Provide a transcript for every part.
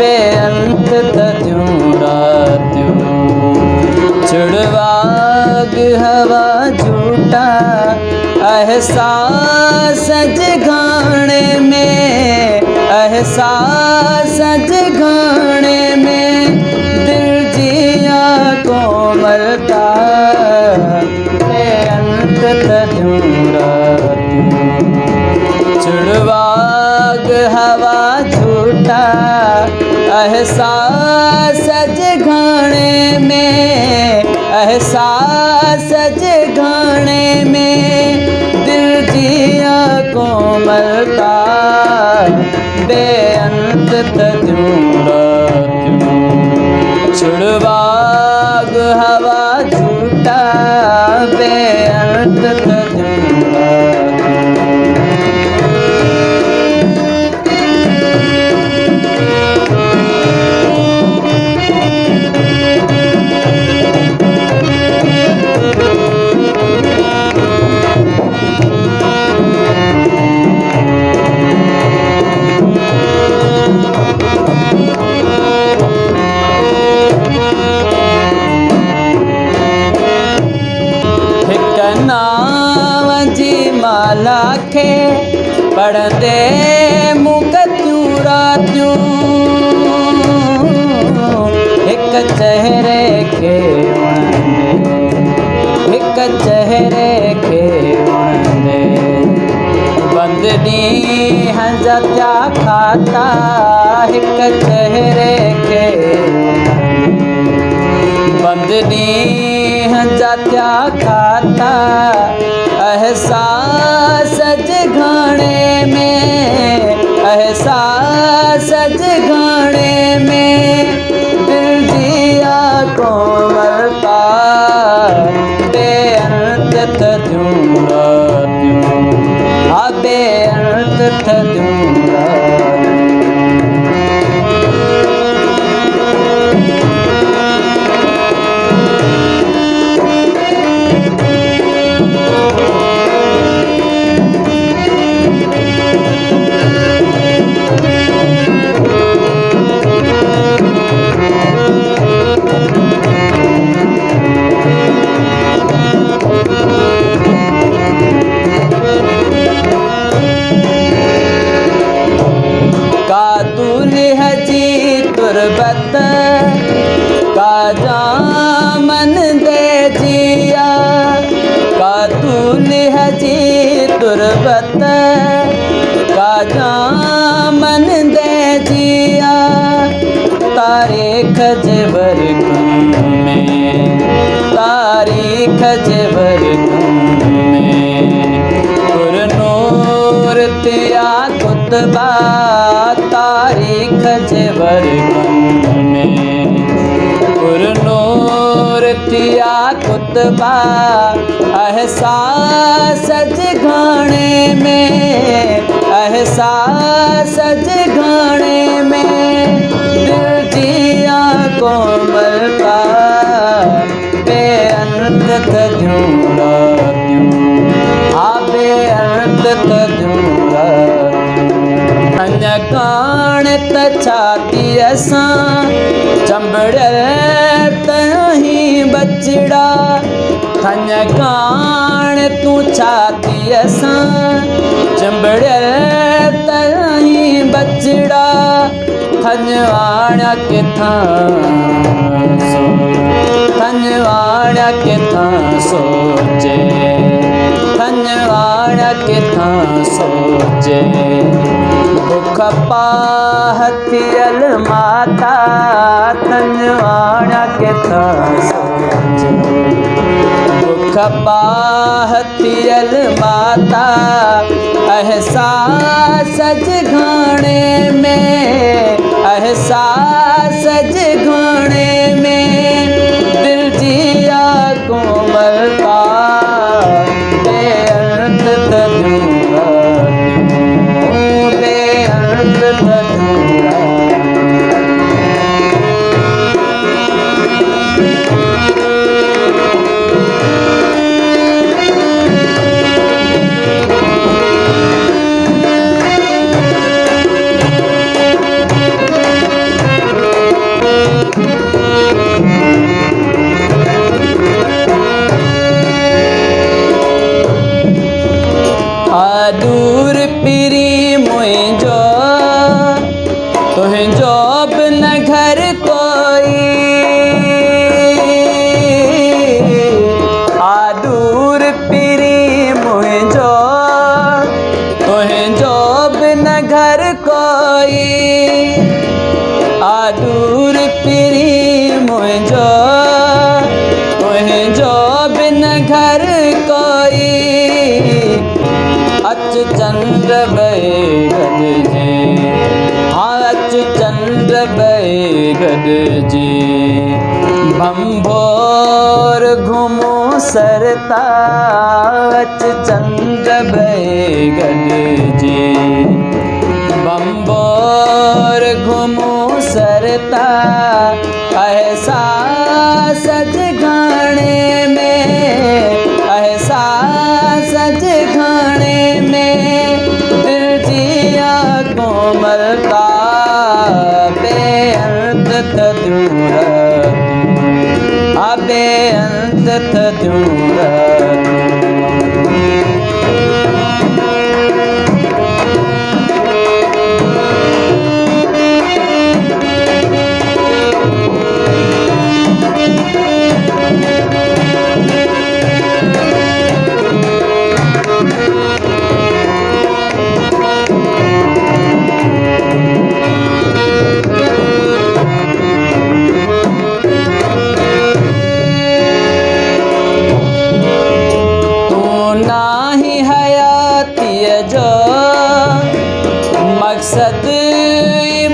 बेअंत तज्यूं रात्यूं छुड़वाग हवा झूठा एहसास जगाने में एहसास जगाने में दिल जिया कोमलता बेअंत तज्यूं रात्यूं छुड़वाग हवा झूठा एहसास जगाने में एहसास जगाने में दिल जिया कोमलता बेअंत तज्यूं रात्यूं छुड़वाग हवा झूठा बेअंत तज्यूं रात्यूं लाखे पढ़ंदे मुकतियूं रातियूं हिक चेहरे खे वणंदे हिक चेहरे खे वणंदे बंद ॾींहं जा त्या खाता हिक चेहरे खे बंद ॾींहं जा त्या खाता एहसास जगाने में एहसास जगाने में दिल जिया कोमलता बेअंत तज्यूं रात्यूं बेअंत तज्यूं रात्यूं तुरबत का जामन दे जिया का दूल्ह जी तुरबत का जामन दे जिया तारीख जेवर में तारीख जेवर में पुरनूर तिया कुतबा तारीख जेवर में पुरनूर तिया कुतबा एहसास जगाने में एहसास जगाने में दिल जिया कोमलता बेअंत तज्यूं रात्यूं बेअंत तज्यूं रात्यूं अञा कान त छाती असां चंबड़ियल तहीं बचड़ा अञा कान तूं छाती असां चंबड़ियल तहीं बचड़ा थञवाणा किथां थञवाणा किथां सोचे थञवाणा किथां सोचे बुख पाहथियल माता थञवाणा किथां सोचे बुख पाहथियल माता एहसास जगाने में एहसास जगाने में दिल जिया कोमलता बेअंत तज्यूं रात्यूं बेअंत तज्यूं मुझो बिन घर कोई आदूर पिरी मुझो बिन घर कोई आदूर पिरी मुझो बिन घर कोई अच चंद्र बैगद जी हाँ अच चंद्र बैगद जी भंभोर घूमो सरता अच चंद्र बैगद जी भंभोर घूमो सरता ऐसा सज घाणे में ऐसा सज घाणे में दिल जिया कोमलता बेअंत दूर बेअंत दूर मकसद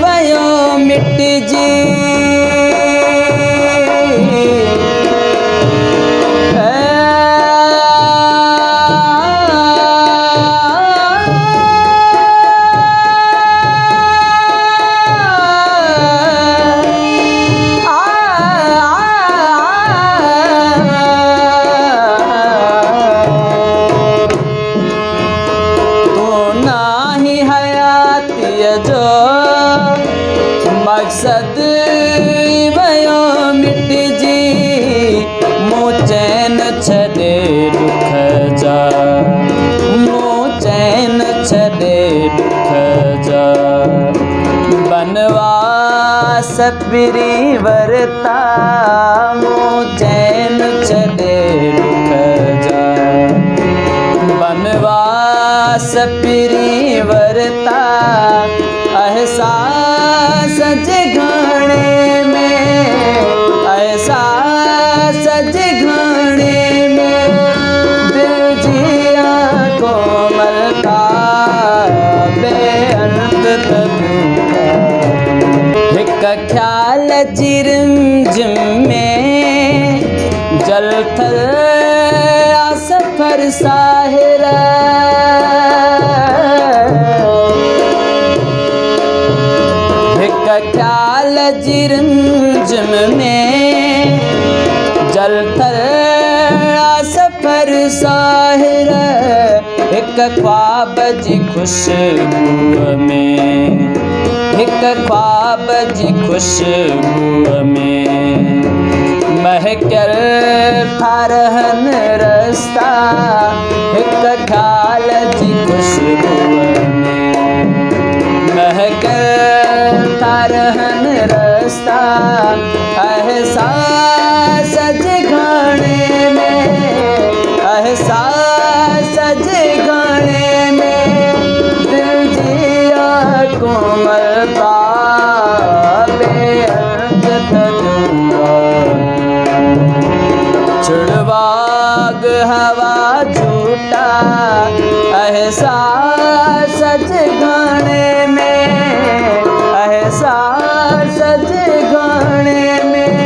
भयो मिट जी मकसद भयो मिट जी मुँह चैन छॾे दुख जा मुँह चैन छॾे दुख जा बनवास पिरी वरता मुँह चैन छॾे दुख जा बनवास पिरी वरता एहसास जगाने में एहसास जगाने में दिल जिया कोमलता बेअंत हिक ख्याल जिरम जिम में जल थल सफर साहिरा ख्याल जिरम जिम में जल थल सफर साहिर एक ख्वाब जी खुशबू में एक ख्वाब जी खुशबू में महकल थारहन रस्ता एक ख्याल जी खुशबू में महकल थारहन रस्ता एहसास जगाने में एहसास जगाने में दिल जिया कोमलता बेअंत छुड़वाग हवा झूठा एहसास जगाने में एहसास जगाने में